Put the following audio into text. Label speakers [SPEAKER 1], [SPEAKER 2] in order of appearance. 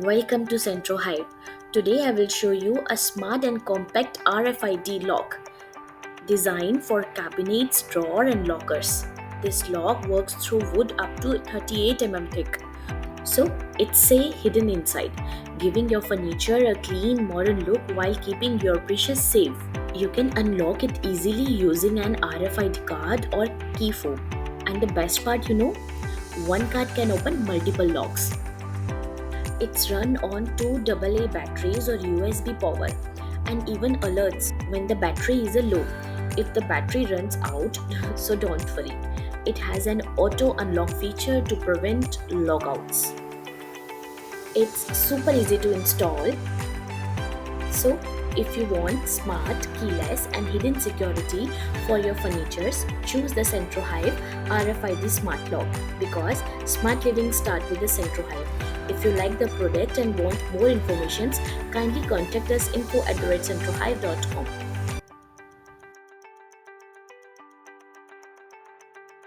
[SPEAKER 1] Welcome to Santrohive. Today I will show you a smart and compact RFID lock designed for cabinets, drawer and lockers. This lock works through wood up to 38 thick. So it's say hidden inside, giving your furniture a clean modern look while keeping your precious safe. You can unlock it easily using an RFID card or key fob. And the best part, one card can open multiple locks. It's run on two AA batteries or USB power and even alerts when the battery is low. If the battery runs out, so don't worry. It has an auto unlock feature to prevent logouts. It's super easy to install. So, if you want smart, keyless, and hidden security for your furnitures, choose the Santrohive RFID Smart Lock because smart living starts with the Santrohive. If you like the product and want more information, kindly contact us info@santrohive.com.